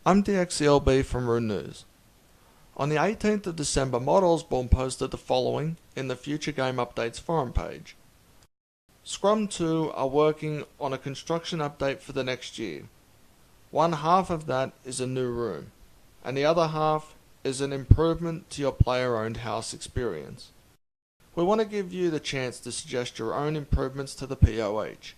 I'm dxthelb from RuneNews. On the 18th of December, Mod Osborne posted the following in the Future Game Updates forum page. Scrum 2 are working on a construction update for the next year. One half of that is a new room, and the other half is an improvement to your player-owned house experience. We want to give you the chance to suggest your own improvements to the POH.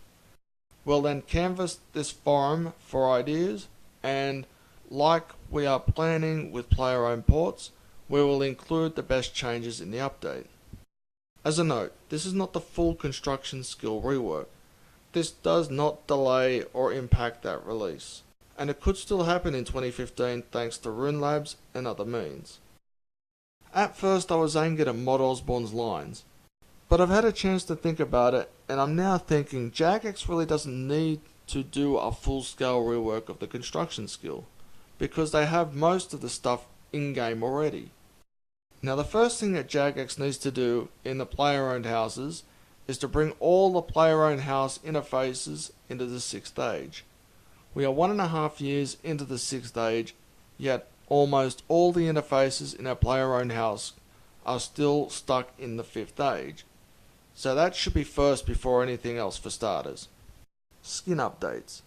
We'll then canvass this forum for ideas, and like we are planning with player-owned ports, we will include the best changes in the update. As a note, this is not the full construction skill rework. This does not delay or impact that release, and it could still happen in 2015 thanks to Rune Labs and other means. At first I was angry at Mod Osborne's lines, but I've had a chance to think about it, and I'm now thinking Jagex really doesn't need to do a full-scale rework of the construction skill, because they have most of the stuff in-game already. Now the first thing that Jagex needs to do in the player-owned houses is to bring all the player-owned house interfaces into the 6th age. We are 1.5 years into the 6th age, yet almost all the interfaces in our player-owned house are still stuck in the 5th age. So that should be first before anything else for starters. Skin updates.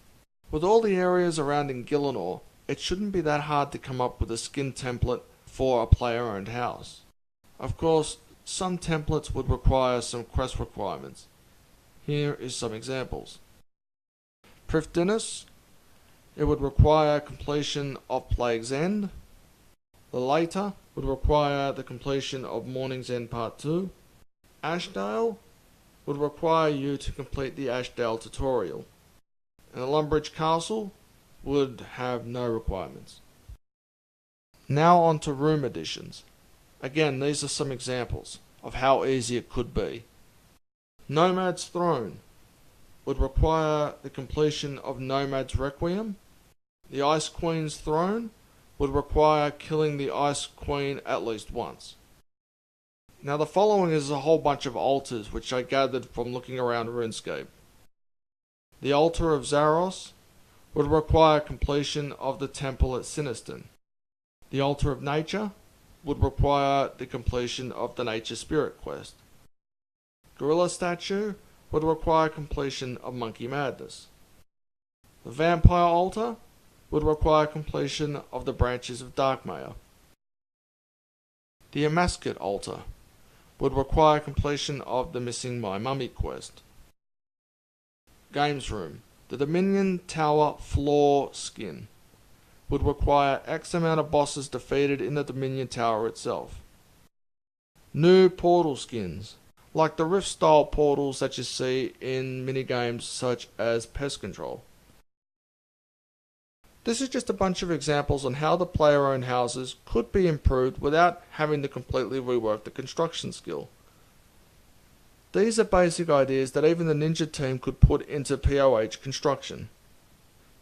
With all the areas around in Gillinor, it shouldn't be that hard to come up with a skin template for a player-owned house. Of course, some templates would require some quest requirements. Here is some examples. Prifdinus, it would require completion of Plague's End. The Later would require the completion of Morning's End Part 2. Ashdale would require you to complete the Ashdale tutorial. And the Lumbridge Castle would have no requirements. Now on to room additions. Again, these are some examples of how easy it could be. Nomad's Throne would require the completion of Nomad's Requiem. The Ice Queen's Throne would require killing the Ice Queen at least once. Now the following is a whole bunch of altars which I gathered from looking around RuneScape. The Altar of Zaros would require completion of the temple at Siniston. The Altar of Nature would require the completion of the Nature Spirit quest. Gorilla Statue would require completion of Monkey Madness. The Vampire Altar would require completion of the Branches of Darkmare. The Emascot Altar would require completion of the Missing My Mummy quest. Games Room. The Dominion Tower Floor skin would require X amount of bosses defeated in the Dominion Tower itself. New portal skins, like the Rift style portals that you see in minigames such as Pest Control. This is just a bunch of examples on how the player-owned houses could be improved without having to completely rework the construction skill. These are basic ideas that even the Ninja team could put into POH Construction.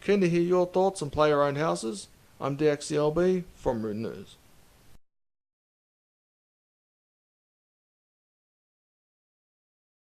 Keen to hear your thoughts on player-owned houses? I'm dxthelb from RuneNews.